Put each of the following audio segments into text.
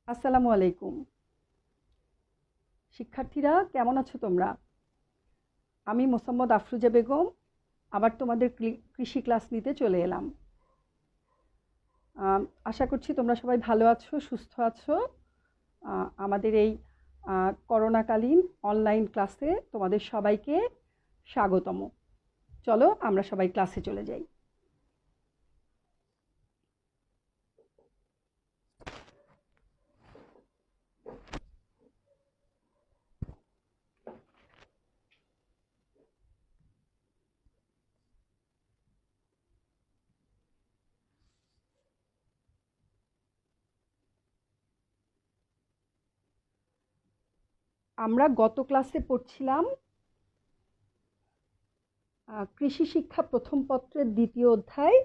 আসসালামু আলাইকুম। শিক্ষার্থীরা কেমন আছো তোমরা? আমি মোসাম্মদ আফরুজা বেগম আবার তোমাদের কৃষি ক্লাস নিতে চলে এলাম। আশা করছি তোমরা সবাই ভালো আছো, সুস্থ আছো। আমাদের এই করোনাকালীন অনলাইন ক্লাসে তোমাদের সবাইকে স্বাগতম। চলো আমরা সবাই ক্লাসে চলে যাই। আমরা গত ক্লাসে পড়ছিলাম কৃষি শিক্ষা প্রথম পত্রের দ্বিতীয় অধ্যায়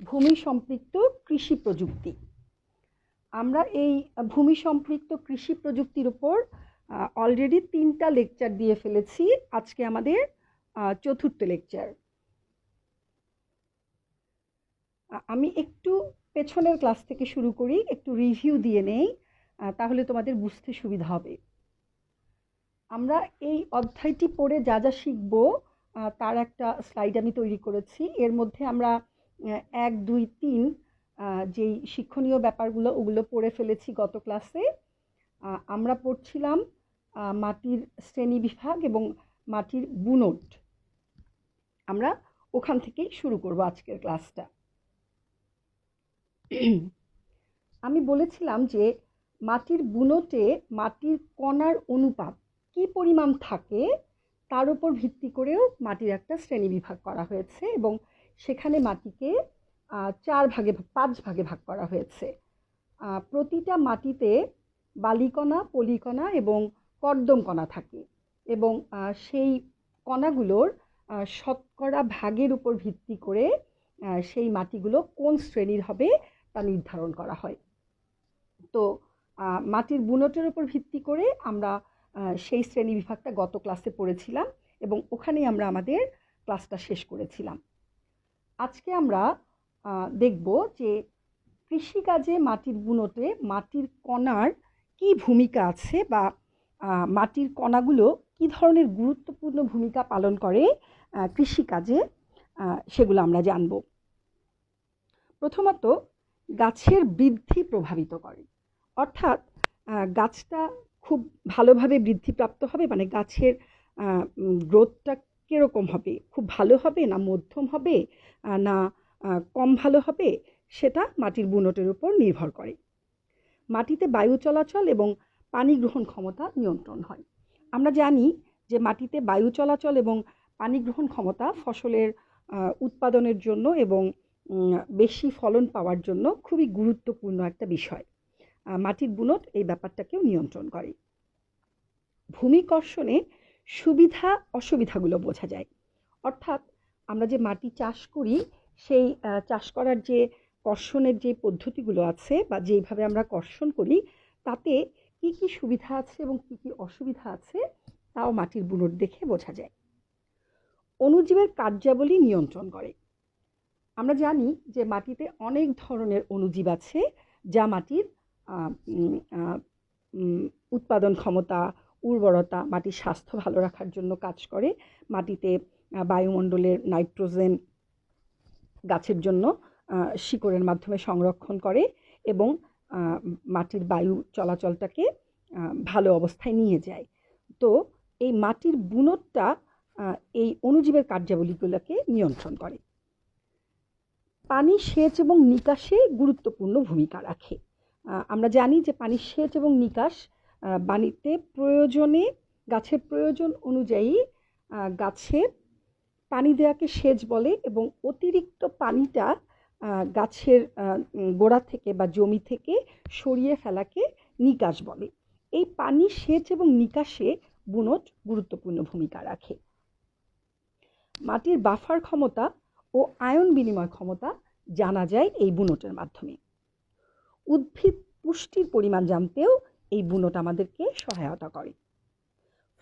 ভূমি সম্পৃক্ত কৃষি প্রযুক্তি। আমরা এই ভূমি সম্পৃক্ত কৃষি প্রযুক্তির উপর অলরেডি 3টা লেকচার দিয়ে ফেলেছি। আজকে আমাদের চতুর্থ লেকচার। আমি একটু পেছনের ক্লাস থেকে শুরু করি, একটু রিভিউ দিয়ে নেই, তাহলে তোমাদের বুঝতে সুবিধা হবে। আমরা এই অধ্যায়টি পড়ে যা যা শিখব তার একটা স্লাইড আমি তৈরি করেছি। এর মধ্যে আমরা 1, 2, 3 যেই শিক্ষণীয় ব্যাপারগুলো ওগুলো পড়ে ফেলেছি গত ক্লাসে। আমরা পড়ছিলাম মাটির শ্রেণীবিভাগ এবং মাটির বুনট। আমরা ওখান থেকেই শুরু করব আজকের ক্লাসটা। আমি বলেছিলাম যে মাটির বুনটে মাটির কণার অনুপাত কি পরিমাণ থাকে তার উপর ভিত্তি করেও মাটির একটা শ্রেণীবিভাগ করা হয়েছে এবং সেখানে মাটিকে 5 ভাগে ভাগ করা হয়েছে। প্রতিটা মাটিতে বালিকণা, পলিকণা এবং কর্দম কণা থাকে এবং সেই কণাগুলোর শতকরা ভাগের উপর ভিত্তি করে সেই মাটিগুলো কোন শ্রেণীর হবে তা নির্ধারণ করা হয়। তো মাটির বুনটের উপর ভিত্তি করে আমরা সেই শ্রেণী বিভাগটা গত ক্লাসে পড়েছিলাম এবং ওখানেই আমরা আমাদের ক্লাসটা শেষ করেছিলাম। আজকে আমরা দেখব যে কৃষিকাজে মাটির বুনটে মাটির কণার কি ভূমিকা আছে বা মাটির কণাগুলো কি ধরনের গুরুত্বপূর্ণ ভূমিকা পালন করে কৃষিকাজে, সেগুলো আমরা জানব। প্রথমত গাছের বৃদ্ধি প্রভাবিত করে, অর্থাৎ গাছটা খুব ভালোভাবে বৃদ্ধিপ্রাপ্ত হবে, মানে গাছের গ্রোথটা কীরকম হবে, খুব ভালো হবে না মধ্যম হবে না কম ভালো হবে, সেটা মাটির বুনটের উপর নির্ভর করে। মাটিতে বায়ু চলাচল এবং পানি গ্রহণ ক্ষমতা নিয়ন্ত্রণ হয়। আমরা জানি যে মাটিতে বায়ু চলাচল এবং পানি গ্রহণ ক্ষমতা ফসলের উৎপাদনের জন্য এবং বেশি ফলন পাওয়ার জন্য খুবই গুরুত্বপূর্ণ একটা বিষয়। মাটির বুনট এই ব্যাপারটাকেও নিয়ন্ত্রণ করে। ভূমিকর্ষণে সুবিধা অসুবিধাগুলো বোঝা যায়, অর্থাৎ আমরা যে মাটি চাষ করি সেই চাষ করার যে কর্ষণের যে পদ্ধতিগুলো আছে বা যেইভাবে আমরা কর্ষণ করি তাতে কি কি সুবিধা আছে এবং কি কি অসুবিধা আছে তাও মাটির বুনট দেখে বোঝা যায়। অণুজীবের কার্যাবলী নিয়ন্ত্রণ করে। আমরা জানি যে মাটিতে অনেক ধরনের অণুজীব আছে যা মাটির উৎপাদন ক্ষমতা, উর্বরতা, মাটির স্বাস্থ্য ভালো রাখার জন্য কাজ করে। মাটিতে বায়ুমণ্ডলের নাইট্রোজেন গাছের জন্য শিকড়ের মাধ্যমে সংরক্ষণ করে এবং মাটির বায়ু চলাচলটাকে ভালো অবস্থায় নিয়ে যায়। তো এই মাটির বুনটটা এই অণুজীবের কার্যাবলীগুলোকে নিয়ন্ত্রণ করে। পানি সেচ এবং নিকাশে গুরুত্বপূর্ণ ভূমিকা রাখে। আমরা জানি যে পানি সেচ এবং নিকাশ বাণিজ্যে প্রয়োজনে গাছের প্রয়োজন অনুযায়ী গাছে পানি দেওয়াকে সেচ বলে এবং অতিরিক্ত পানিটা গাছের গোড়া থেকে বা জমি থেকে সরিয়ে ফেলাকে নিকাশ বলে। এই পানি সেচ এবং নিকাশে বুনট গুরুত্বপূর্ণ ভূমিকা রাখে। মাটির বাফার ক্ষমতা ও আয়ন বিনিময় ক্ষমতা জানা যায় এই বুনটের মাধ্যমে। উদ্ভিদ পুষ্টির পরিমাণ জানতেও এই বুনট আমাদেরকে সহায়তা করে।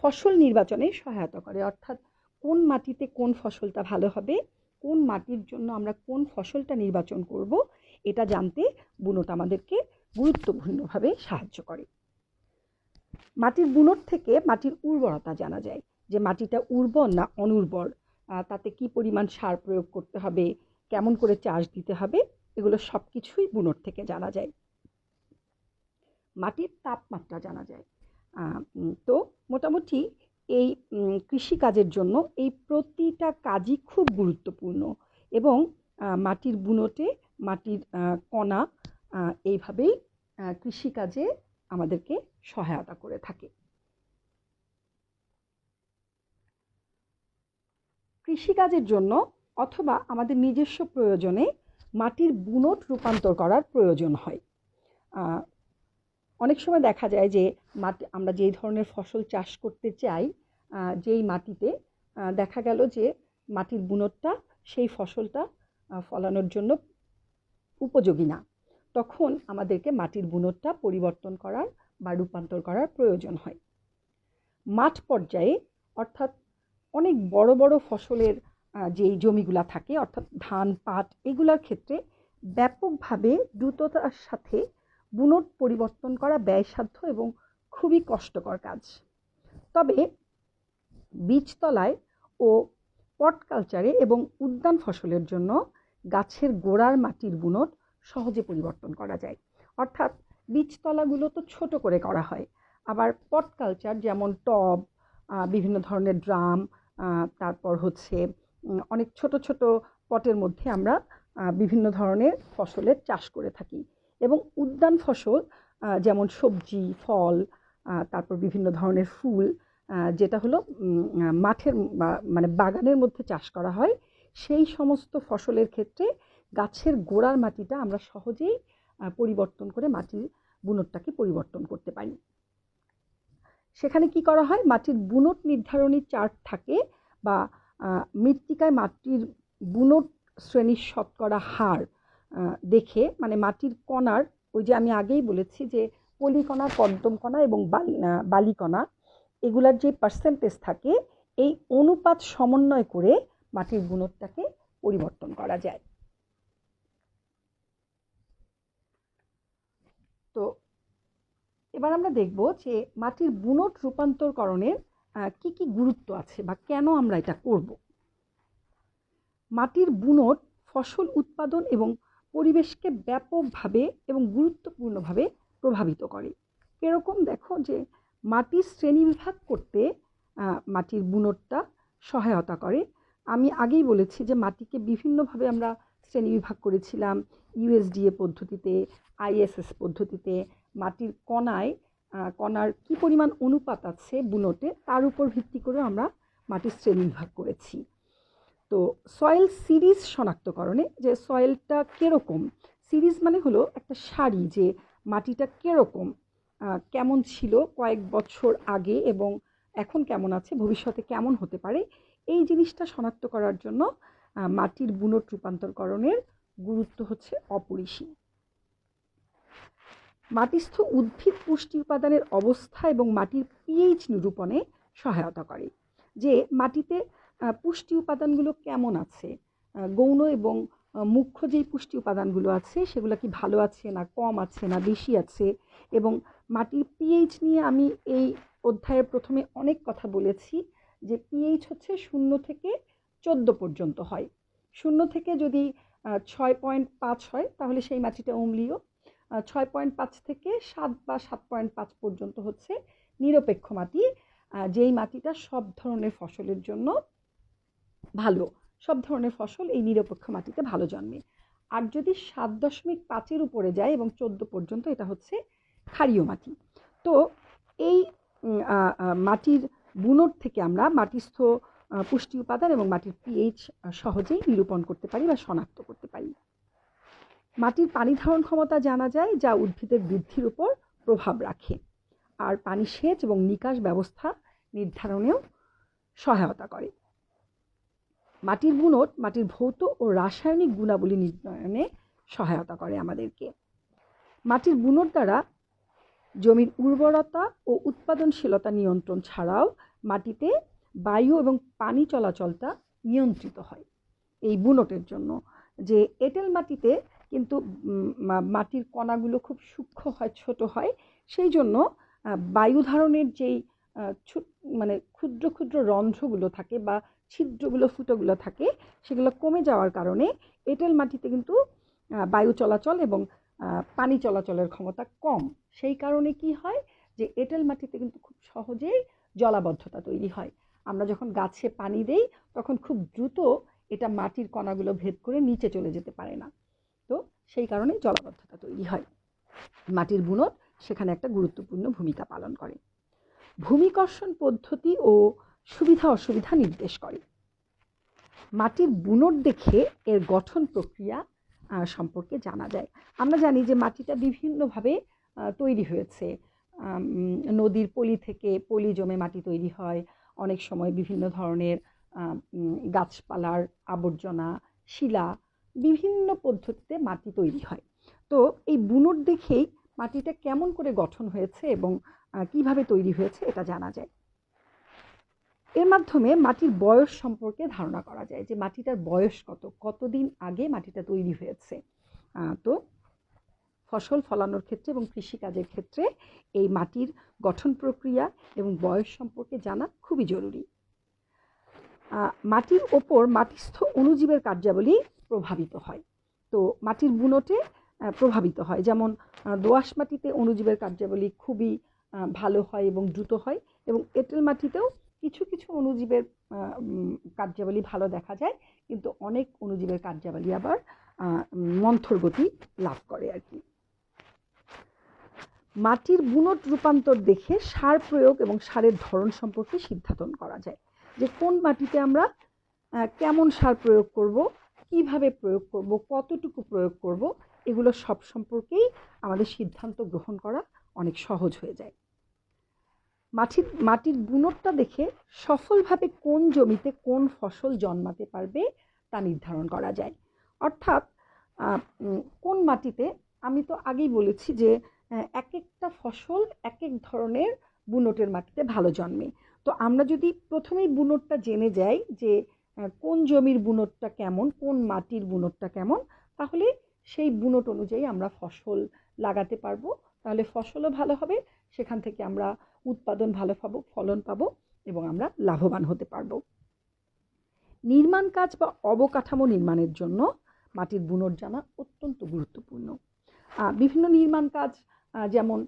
ফসল নির্বাচনে সহায়তা করে, অর্থাৎ কোন মাটিতে কোন ফসলটা ভালো হবে, কোন মাটির জন্য আমরা কোন ফসলটা নির্বাচন করব, এটা জানতে বুনট আমাদেরকে গুরুত্বপূর্ণভাবে সাহায্য করে। মাটির বুনট থেকে মাটির উর্বরতা জানা যায়, যে মাটিটা উর্বর না অনুর্বর, তাতে কি পরিমাণ সার প্রয়োগ করতে হবে, কেমন করে চাষ দিতে হবে, এগুলো সব কিছুই বুনট থেকে জানা যায়। মাটির তাপমাত্রা জানা যায়। তো মোটামুটি এই কৃষিকাজের জন্য এই প্রতিটা কাজই খুব গুরুত্বপূর্ণ, এবং মাটির বুনটে মাটির কণা এইভাবেই কৃষিকাজে আমাদেরকে সহায়তা করে থাকে। কৃষিকাজের জন্য অথবা আমাদের নিজস্ব প্রয়োজনে মাটির বুনট রূপান্তর করার প্রয়োজন হয়। অনেক সময় দেখা যায় যে আমরা যেই ধরনের ফসল চাষ করতে চাই, যেই মাটিতে দেখা গেল যে মাটির বুনটটা সেই ফসলটা ফলানোর জন্য উপযোগী না, তখন আমাদেরকে মাটির বুনটটা পরিবর্তন করার বা রূপান্তর করার প্রয়োজন হয়। মাঠ পর্যায়ে অর্থাৎ অনেক বড় বড় ফসলের যেই জমিগুলা থাকে, অর্থাৎ ধান, পাট, এগুলোর ক্ষেত্রে ব্যাপকভাবে দ্রুততার সাথে বুনট পরিবর্তন করা ব্যয়সাধ্য এবং খুবই কষ্টকর কাজ। তবে বীজতলায় ও পট কালচারে এবং উদ্যান ফসলের জন্য গাছের গোড়ার মাটির বুনট সহজে পরিবর্তন করা যায়। অর্থাৎ বীজতলাগুলো তো ছোট করে করা হয়, আবার পট কালচার যেমন টব, বিভিন্ন ধরনের ড্রাম, তারপর হচ্ছে অনেক ছোট ছোট পটের মধ্যে আমরা বিভিন্ন ধরনের ফসলের চাষ করে থাকি। এবং উদ্যান ফসল যেমন সবজি, ফল, তারপর বিভিন্ন ধরনের ফুল, যেটা হলো মাঠের মানে বাগানের মধ্যে চাষ করা হয়, সেই সমস্ত ফসলের ক্ষেত্রে গাছের গোড়ার মাটিটা আমরা সহজেই পরিবর্তন করে মাটির বুনটটাকে পরিবর্তন করতে পারি। সেখানে কি করা হয়, মাটির বুনট নির্ধারণী চার্ট থাকে, বা মৃত্তিকায় মাটির বুনট শ্রেণীর শতকরা হার দেখে, মানে মাটির কণার, ওই যে আমি আগেই বলেছি যে পলিকণা, কর্দমকণা এবং বালিকণা, এগুলার যে পার্সেন্টেজ থাকে, এই অনুপাত সমন্বয় করে মাটির বুনটটাকে পরিবর্তন করা যায়। তো এবার আমরা দেখব যে মাটির বুনট রূপান্তরকরণের কি কি গুরুত্ব আছে বা কেন আমরা এটা করব। মাটির বুনট ফসল উৎপাদন এবং পরিবেশকে ব্যাপকভাবে এবং গুরুত্বপূর্ণভাবে প্রভাবিত করে। এরকম দেখো যে মাটির শ্রেণীবিভাগ করতে মাটির বুনটটা সহায়তা করে। আমি আগেই বলেছি যে মাটিকে বিভিন্নভাবে আমরা শ্রেণীবিভাগ করেছিলাম, ইউএসডিএ পদ্ধতিতে, আইএসএস পদ্ধতিতে। মাটির কণার কি পরিমাণ অনুপাত আছে বুনটে, তার উপর ভিত্তি করে আমরা মাটির শ্রেণীবিভাগ করেছি। তো সয়েল সিরিজ শনাক্তকরণে, যে সয়েলটা কীরকম, সিরিজ মানে হলো একটা সারি, যে মাটিটা কীরকম, কেমন ছিল কয়েক বছর আগে এবং এখন কেমন আছে, ভবিষ্যতে কেমন হতে পারে, এই জিনিসটা শনাক্ত করার জন্য মাটির বুনট রূপান্তরকরণের গুরুত্ব হচ্ছে অপরিসীম। মাটিস্থ উদ্ভিদ পুষ্টি উপাদানের অবস্থা এবং মাটির পিএইচ নিরূপণে সহায়তা করে, যে মাটিতে পুষ্টি উপাদানগুলো কেমন আছে, গৌণ এবং মুখ্য যেই পুষ্টি উপাদানগুলো আছে সেগুলো কি ভালো আছে না কম আছে না বেশি আছে। এবং মাটির পিএইচ নিয়ে আমি এই অধ্যায়ের প্রথমে অনেক কথা বলেছি, যে পিএইচ হচ্ছে 0 থেকে 14 পর্যন্ত হয়। 0 থেকে যদি 6.5 হয় তাহলে সেই মাটিটা অম্লীয়, 6.5 থেকে 7 বা 7.5 পর্যন্ত হচ্ছে নিরপেক্ষ মাটি, যেই মাটিটা সব ধরনের ফসলের জন্য ভালো, সব ধরনের ফসল এই নিরপেক্ষ মাটিতে ভালো জন্মে। আর যদি 7.5-এর উপরে যায় এবং 14 পর্যন্ত, এটা হচ্ছে ক্ষারীয় মাটি। তো এই মাটির বুনট থেকে আমরা মাটিস্থ পুষ্টি উপাদান এবং মাটির পিএইচ সহজেই নিরূপণ করতে পারি বা শনাক্ত করতে পারি। মাটির পানি ধারণ ক্ষমতা জানা যায়, যা উদ্ভিদের বৃদ্ধির উপর প্রভাব রাখে, আর পানি সেচ এবং নিকাশ ব্যবস্থা নির্ধারণেও সহায়তা করে। মাটির বুনট মাটির ভৌত ও রাসায়নিক গুণাবলী নির্ণয়নে সহায়তা করে আমাদেরকে। মাটির বুনট দ্বারা জমির উর্বরতা ও উৎপাদনশীলতা নিয়ন্ত্রণ ছাড়াও মাটিতে বায়ু এবং পানি চলাচলটা নিয়ন্ত্রিত হয় এই বুনটের জন্য। যে এঁটেল মাটিতে কিন্তু মাটির কণাগুলো খুব সূক্ষ্ম হয়, ছোট হয়। সেই জন্য বায়ু ধারণের যেই মানে ক্ষুদ্র ক্ষুদ্র রন্ধ্রগুলো থাকে বা ছিদ্রগুলো, ফুটোগুলো থাকে, সেগুলো কমে যাওয়ার কারণে এঁটেল মাটিতে কিন্তু বায়ু চলাচল এবং পানি চলাচলের ক্ষমতা কম। সেই কারণে কি হয় যে এঁটেল মাটিতে কিন্তু খুব সহজেই জলাবদ্ধতা তৈরি হয়। আমরা যখন গাছে পানি দেই তখন খুব দ্রুত এটা মাটির কণাগুলো ভেদ করে নিচে চলে যেতে পারে না, তো সেই কারণে জলাবদ্ধতা তৈরি হয়। মাটির বুনট সেখানে একটা গুরুত্বপূর্ণ ভূমিকা পালন করে। ভূমিকর্ষণ পদ্ধতি ও সুবিধা অসুবিধা নির্দেশ করে। মাটির বুনট দেখে এর গঠন প্রক্রিয়া সম্পর্কে জানা যায়। আমরা জানি যে মাটিটা বিভিন্নভাবে তৈরি হয়েছে। নদীর পলি থেকে পলি জমে মাটি তৈরি হয়, অনেক সময় বিভিন্ন ধরনের গাছপালার আবর্জনা, শিলা, বিভিন্ন পদ্ধতিতে মাটি তৈরি হয়। তো এই বুনট দেখেই মাটিটা কেমন করে গঠন হয়েছে এবং কিভাবে তৈরি হয়েছে এটা জানা যায়। এর মাধ্যমে মাটির বয়স সম্পর্কে ধারণা করা যায় যে মাটিটার বয়স কতদিন আগে মাটিটা তৈরি হয়েছে। তো ফসল ফলানোর ক্ষেত্রে এবং কৃষিকাজের ক্ষেত্রে এই মাটির গঠন প্রক্রিয়া এবং বয়স সম্পর্কে জানা খুবই জরুরি। মাটির ওপর মাটিস্থ অণুজীবের কার্যাবলী প্রভাবিত হয়। তো মাটির বুনটে প্রভাবিত হয়, যেমন দোআঁশ মাটিতে অণুজীবের কার্যাবলী খুবই ভালো হয় এবং দ্রুত হয়, এবং এঁটেল মাটিতেও কিছু কিছু অণুজীবের কার্যাবলী ভালো দেখা যায়, কিন্তু অনেক অণুজীবের কার্যাবলী আবার মন্থর গতি লাভ করে আর কি। মাটির বুনট রূপান্তর দেখে সার প্রয়োগ এবং সারের ধরন সম্পর্কে সিদ্ধান্ত করা যায়, যে কোন মাটিতে আমরা কেমন সার প্রয়োগ করব, কিভাবে প্রয়োগ করব, কতটুকু প্রয়োগ করব, এগুলো সব সম্পর্কেই আমাদের সিদ্ধান্ত গ্রহণ করা অনেক সহজ হয়ে যায়। মাটির বুনটটা দেখে সফলভাবে কোন জমিতে কোন ফসল জন্মাতে পারবে তা নির্ধারণ করা যায়। অর্থাৎ কোন মাটিতে, আমি তো আগেই বলেছি যে এক একটা ফসল এক এক ধরনের বুনটের মাটিতে ভালো জন্মে। তো আমরা যদি প্রথমেই বুনটটা জেনে যাই যে কোন জমির বুনটটা কেমন, কোন মাটির বুনটটা কেমন, তাহলে সেই বুনট অনুযায়ী আমরা ফসল লাগাতে পারবো। তাহলে ফসলও ভালো হবে, সেখান থেকে আমরা উৎপাদন ভালো পাবো, ফলন পাবো এবং আমরা লাভবান হতে পারবো। নির্মাণ কাজ বা অবকাঠামো নির্মাণের জন্য মাটির বুনট জানা অত্যন্ত গুরুত্বপূর্ণ। বিভিন্ন নির্মাণ কাজ, যেমন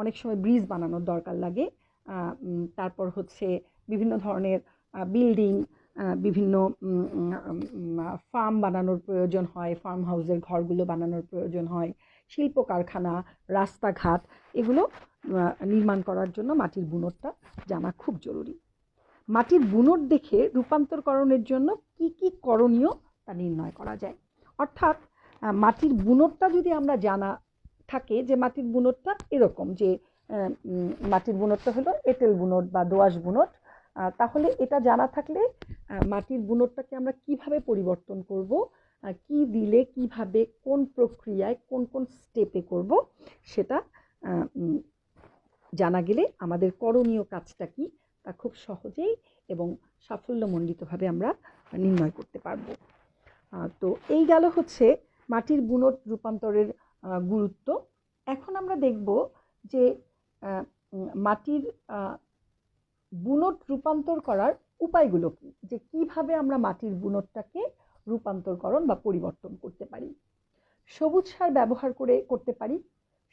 অনেক সময় ব্রিজ বানানোর দরকার লাগে, তারপর হচ্ছে বিভিন্ন ধরনের বিল্ডিং, বিভিন্ন ফার্ম বানানোর প্রয়োজন হয়, ফার্ম হাউসের ঘরগুলো বানানোর প্রয়োজন হয়, শিল্প কারখানা, রাস্তাঘাট, এগুলো নির্মাণ করার জন্য মাটির বুনটটা জানা খুব জরুরি। মাটির বুনট দেখে রূপান্তরকরণের জন্য কি কি করণীয় তা নির্ণয় করা যায়। অর্থাৎ মাটির বুনটটা যদি আমরা জানা থাকে যে মাটির বুনটটা এরকম, যে মাটির বুনটটা হলো এঁটেল বুনট বা দোআঁশ বুনট, তাহলে এটা জানা থাকলে মাটির বুনটটাকে আমরা কিভাবে পরিবর্তন করব, কি দিলে কিভাবে কোন প্রক্রিয়ায় কোন কোন স্টেপে করব, সেটা জানা গেলে আমাদের করণীয় কাজটা কি তা খুব সহজেই এবং সাফল্যমণ্ডিতভাবে আমরা নির্ণয় করতে পারব। তো এই গেল হচ্ছে মাটির বুনট রূপান্তরের গুরুত্ব। এখন আমরা দেখব যে মাটির বুনট রূপান্তর করার উপায়গুলো কি, যে কিভাবে আমরা মাটির বুনটটাকে রূপান্তরকরণ বা পরিবর্তন করতে পারি। সবুজ সার ব্যবহার করে করতে পারি,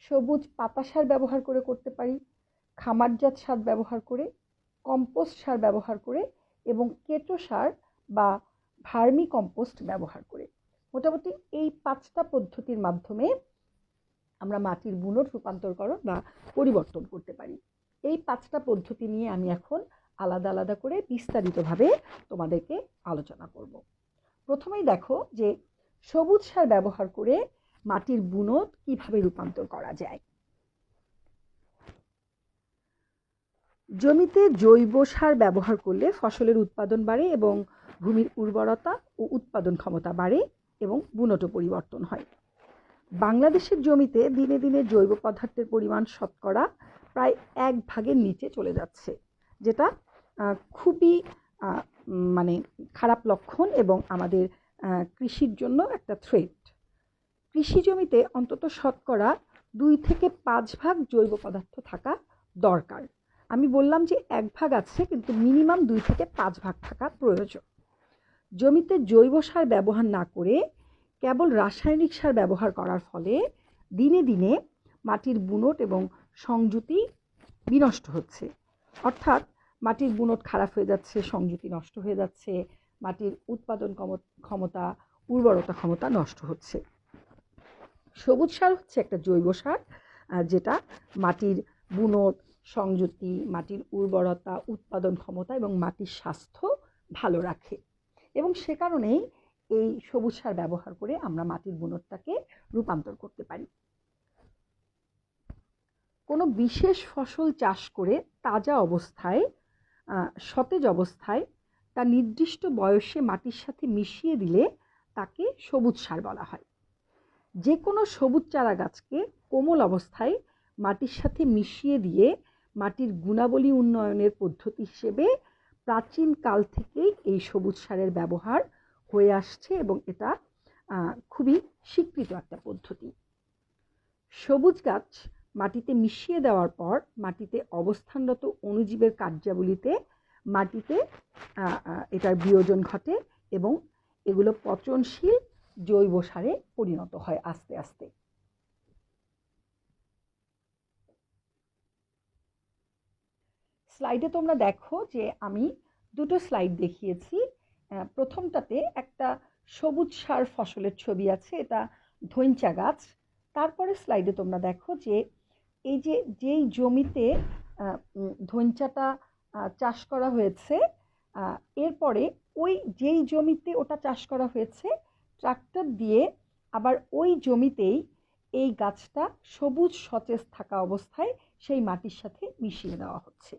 সবুজ পাতা সার ব্যবহার করে করতে পারি, খামারজাত সার ব্যবহার করে, কম্পোস্ট সার ব্যবহার করে এবং কেঁচো সার বা ভার্মি কম্পোস্ট ব্যবহার করে। মোটামুটি এই 5টা পদ্ধতির মাধ্যমে আমরা মাটির বুনট রূপান্তরকরণ বা পরিবর্তন করতে পারি। এই 5টা পদ্ধতি নিয়ে আমি এখন আলাদা আলাদা করে বিস্তারিতভাবে তোমাদেরকে আলোচনা করব। প্রথমেই দেখো যে সবুজ সার ব্যবহার করে মাটির বুনট কিভাবে রূপান্তর করা যায়। জমিতে জৈব সার ব্যবহার করলে ফসলের উৎপাদন বাড়ে এবং ভূমির উর্বরতা ও উৎপাদন ক্ষমতা বাড়ে এবং বুনটও পরিবর্তন হয়। বাংলাদেশের জমিতে দিনে দিনে জৈব পদার্থের পরিমাণ শতকরা প্রায় 1/ভাগের নিচে চলে যাচ্ছে, যেটা খুবই মানে খারাপ লক্ষণ এবং আমাদের কৃষির জন্য একটা থ্রেট। কৃষি জমিতে অন্তত শতকরা 2 থেকে 5 ভাগ জৈব পদার্থ থাকা দরকার। আমি বললাম যে 1 ভাগ আছে, কিন্তু মিনিমাম 2 থেকে 5 ভাগ থাকা প্রয়োজন। জমিতে জৈব সার ব্যবহার না করে কেবল রাসায়নিক সার ব্যবহার করার ফলে দিনে দিনে মাটির বুনট এবং সংযুতি বিনষ্ট হচ্ছে। অর্থাৎ মাটির বুনট খারাপ হয়ে যাচ্ছে, সংযুতি নষ্ট হয়ে যাচ্ছে, মাটির উৎপাদন ক্ষমতা, উর্বরতা ক্ষমতা নষ্ট হচ্ছে। সবুজ সার হচ্ছে একটা জৈব সার, যেটা মাটির বুনট, সংযুতি, মাটির উর্বরতা, উৎপাদন ক্ষমতা এবং মাটির স্বাস্থ্য ভালো রাখে। এবং সে কারণেই এই সবুজ সার ব্যবহার করে আমরা মাটির বুনটটাকে রূপান্তর করতে পারি। কোনো বিশেষ ফসল চাষ করে তাজা অবস্থায়, সতেজ অবস্থায় তা নির্দিষ্ট বয়সে মাটির সাথে মিশিয়ে দিলে তাকে সবুজ সার বলা হয়। যে কোনো সবুজ চারা গাছকে কোমল অবস্থায় মাটির সাথে মিশিয়ে দিয়ে মাটির গুণাবলী উন্নয়নের পদ্ধতি হিসেবে প্রাচীন কাল থেকেই এই সবুজ সারের ব্যবহার হয়ে আসছে এবং এটা খুবই স্বীকৃত একটা পদ্ধতি। সবুজ গাছ মাটিতে মিশিয়ে দেওয়ার পর মাটিতে অবস্থানরত অণুজীবের কার্যাবলীতে মাটিতে এটার বিয়োজন ঘটে এবং এগুলো পচনশীল জৈব সারে পরিণত হয় আস্তে আস্তে। স্লাইডে তোমরা দেখো যে আমি দুটো স্লাইড দেখিয়েছি। প্রথমটাতে একটা সবুজ সার ফসলের ছবি আছে, এটা ধইঞ্চা গাছ। তারপরে স্লাইডে তোমরা দেখো যে এই যে যেই জমিতে ধইঞ্চাটা চাষ করা হয়েছে, এরপরে ওই যেই জমিতে ওটা চাষ করা হয়েছে ট্রাক্টর দিয়ে আবার ওই জমিতেই এই গাছটা সবুজ সতেজ থাকা অবস্থায় সেই মাটির সাথে মিশিয়ে দেওয়া হচ্ছে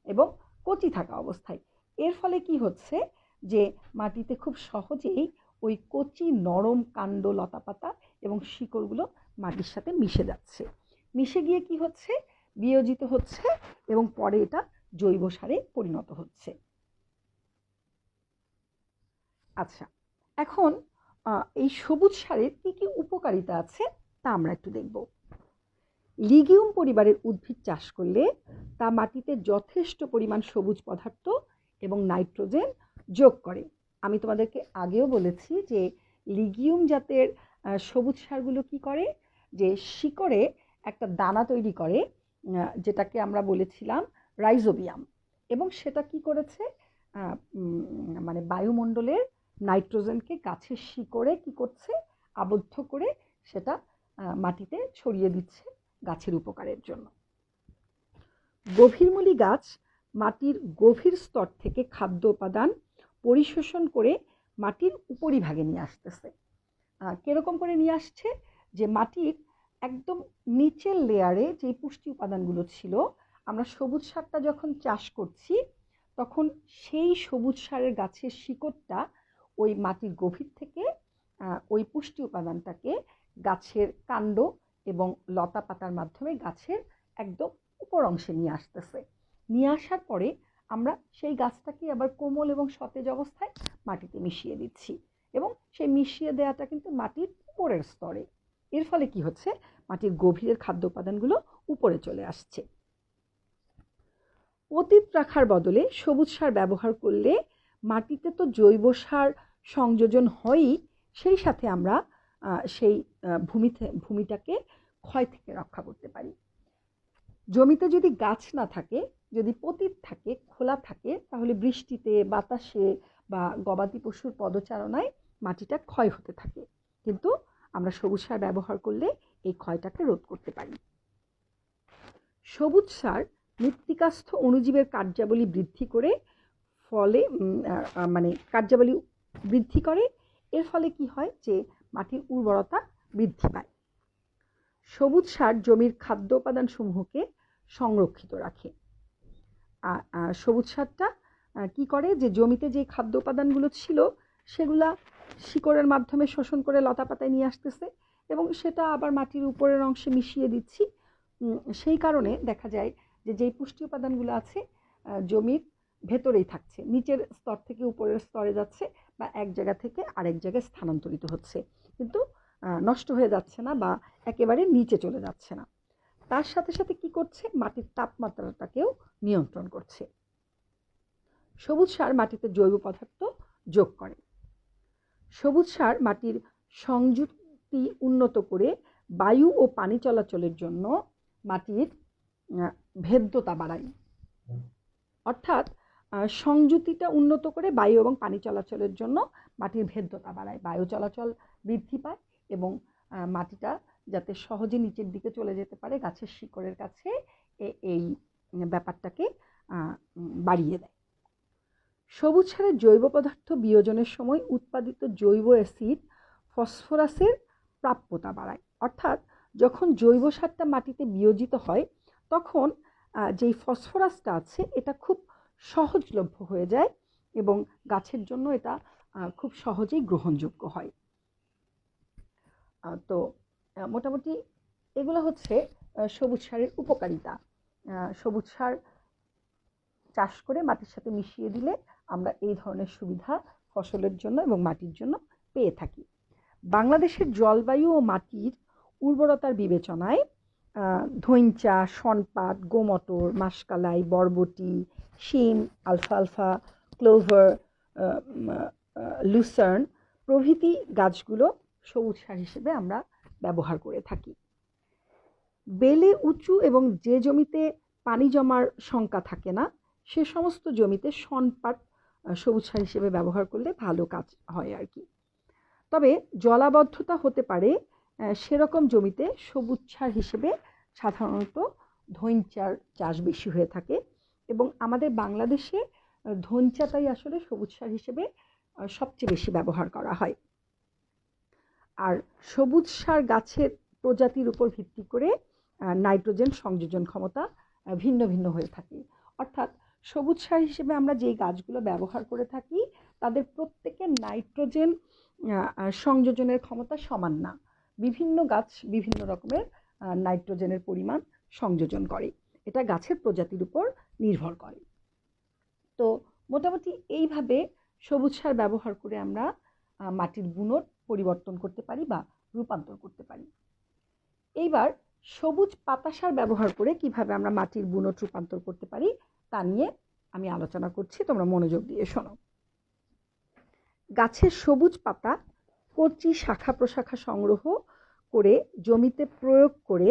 এবং কচি থাকা অবস্থায়। এর ফলে কি হচ্ছে যে মাটিতে খুব সহজেই ওই কচি নরম কাণ্ড, লতাপাতা এবং শিকড়গুলো মাটির সাথে মিশে যাচ্ছে। মিশে গিয়ে কি হচ্ছে, বিয়োজিত হচ্ছে এবং পরে এটা জৈব সারে পরিণত হচ্ছে। আচ্ছা, এখন এই সবুজ সারের কি কি উপকারিতা আছে তা আমরা একটু দেখব। লিগিউম পরিবারের উদ্ভিদ চাষ করলে তা মাটিতে যথেষ্ট পরিমাণ সবুজ পদার্থ এবং নাইট্রোজেন যোগ করে। আমি তোমাদেরকে আগেও বলেছি যে লিগিউম জাতের সবুজ সারগুলো কি করে, যে শিকড়ে একটা দানা তৈরি করে, যেটাকে আমরা বলেছিলাম রাইজোবিয়াম, এবং সেটা কি করেছে, মানে বায়ুমণ্ডলের নাইট্রোজেনকে গাছের শিকড়ে কি করছে, আবদ্ধ করে সেটা মাটিতে ছড়িয়ে দিচ্ছে গাছের উপকারের জন্য। গভীরমূলী গাছ মাটির গভীর স্তর থেকে খাদ্য উপাদান পরিশোষণ করে মাটির উপরিভাগে নিয়ে আসতেছে। কিরকম করে নিয়ে আসছে, যে মাটির একদম নিচের লেয়ারে যে পুষ্টি উপাদানগুলো ছিল, আমরা সবুজ সারটা যখন চাষ করছি তখন সেই সবুজ সারের গাছের শিকড়টা ওই মাটির গভীর থেকে ওই পুষ্টি উপাদানটাকে গাছের কাণ্ড এবং লতা পাতার মাধ্যমে গাছের একদম উপর অংশে নিয়ে আসতেছে। নিয়ে আসার পরে আমরা সেই গাছটাকে আবার কোমল এবং সতেজ অবস্থায় মাটিতে মিশিয়ে দিচ্ছি এবং সেই মিশিয়ে দেওয়াটা কিন্তু মাটির উপরের স্তরে। এর ফলে কি হচ্ছে, মাটির গভীরের খাদ্য উপাদানগুলো উপরে চলে আসছে। অতীত রাখার বদলে সবুজ সার ব্যবহার করলে মাটিতে তো জৈব সার সংযোজন হয়ই, সেই সাথে আমরা সেই ভূমিটাকে ক্ষয় থেকে রক্ষা করতে পারি। জমিতে যদি গাছ না থাকে, যদি পতিত থাকে, খোলা থাকে, তাহলে বৃষ্টিতে, বাতাসে বা গবাদি পশুর পদচারণায় মাটিটা ক্ষয় হতে থাকে, কিন্তু আমরা সবুজ সার ব্যবহার করলে এই ক্ষয়টাকে রোধ করতে পারি। সবুজ সার মৃত্তিকাস্থ অণুজীবের কার্যাবলী বৃদ্ধি করে, কার্যাবলী বৃদ্ধি করে। এর ফলে কি হয়, যে মাটির উর্বরতা বৃদ্ধি পায়। সবুজ সার জমির খাদ্য উপাদান সমূহকে সংরক্ষিত রাখে। সবুজ সারটা কি করে, যে জমিতে যে খাদ্য উপাদানগুলো ছিল সেগুলা শিকড়ের মাধ্যমে শোষণ করে লতা পাতায় নিয়ে আসতেছে এবং সেটা আবার মাটির উপরের অংশে মিশিয়ে দিচ্ছি। সেই কারণে দেখা যায় যে যেই পুষ্টি উপাদানগুলো আছে জমির ভেতরেই থাকছে, নিচের স্তর থেকে উপরের স্তরে যাচ্ছে বা এক জায়গা থেকে আরেক জায়গায় স্থানান্তরিত হচ্ছে, কিন্তু নষ্ট হয়ে যাচ্ছে না বা একেবারে নিচে চলে যাচ্ছে না। তার সাথে সাথে কি করছে, মাটির তাপমাত্রাটাকেও নিয়ন্ত্রণ করছে। সবুজ সার মাটিতে জৈব পদার্থ যোগ করে। সবুজ সার মাটির সংযুক্তি উন্নত করে বায়ু ও পানি চলাচলের জন্য মাটির ভেদ্যতা বাড়ায়। অর্থাৎ সংযুতিটা উন্নত করে বায়ু এবং পানি চলাচলের জন্য মাটির ভেদ্যতা বাড়ায়, বায়ু চলাচল বৃদ্ধি পায় এবং মাটিটা যাতে সহজে নিচের দিকে চলে যেতে পারে গাছের শিকড়ের কাছে, এই ব্যাপারটাকে বাড়িয়ে দেয়। সবুজ সারের জৈব পদার্থ বিয়োজনের সময় উৎপাদিত জৈব অ্যাসিড ফসফরাসের প্রাপ্যতা বাড়ায়। অর্থাৎ যখন জৈব সারটা মাটিতে বিয়োজিত হয় তখন যেই ফসফরাসটা আছে এটা খুব সহজলভ্য হয়ে যায় এবং গাছের জন্য এটা খুব সহজেই গ্রহণযোগ্য হয়। তো মোটামুটি এগুলো হচ্ছে সবুজ সারের উপকারিতা। সবুজ সার চাষ করে মাটির সাথে মিশিয়ে দিলে আমরা এই ধরনের সুবিধা ফসলের জন্য এবং মাটির জন্য পেয়ে থাকি। বাংলাদেশের জলবায়ু ও মাটির উর্বরতার বিবেচনায় ধইঞ্চা, শনপাট, গোমটর, মাসকালাই, বরবটি, শিম, আলফালফা, ক্লোভার, লুসার্ন প্রভৃতি গাছগুলো সবুজ সার হিসেবে আমরা ব্যবহার করে থাকি। বেলে উঁচু এবং যে জমিতে পানি জমার শঙ্কা থাকে না সে সমস্ত জমিতে শনপাট সবুজ সার হিসেবে ব্যবহার করলে ভালো কাজ হয় আর কি। তবে জলাবদ্ধতা হতে পারে সেরকম জমিতে সবুজ সার হিসেবে সাধারণত ধইঞ্চার চাষ বেশি হয়ে থাকে এবং আমাদের বাংলাদেশে ধইঞ্চাটাই আসলে সবুজ সার হিসেবে সবচেয়ে বেশি ব্যবহার করা হয়। আর সবুজ সার গাছের প্রজাতির উপর ভিত্তি করে নাইট্রোজেন সংযোজন ক্ষমতা ভিন্ন ভিন্ন হয়ে থাকে। অর্থাৎ সবুজ সার হিসেবে আমরা যেই গাছগুলো ব্যবহার করে থাকি তাদের প্রত্যেকের নাইট্রোজেন সংযোজনের ক্ষমতা সমান না। বিভিন্ন গাছ বিভিন্ন রকমের নাইট্রোজেনের পরিমাণ সংযোজন করে, এটা গাছের প্রজাতির উপর নির্ভর করে। তো মোটামুটি এইভাবে সবুজ সার ব্যবহার করে আমরা মাটির গুণর পরিবর্তন করতে পারি বা রূপান্তর করতে পারি। এইবার সবুজ পাতা সার ব্যবহার করে কিভাবে আমরা মাটির গুণট রূপান্তর করতে পারি তা নিয়ে আমি আলোচনা করছি, তোমরা মনোযোগ দিয়ে শোনো। গাছের সবুজ পাতা কচি শাখা প্রশাখা সংগ্রহ করে জমিতে প্রয়োগ করে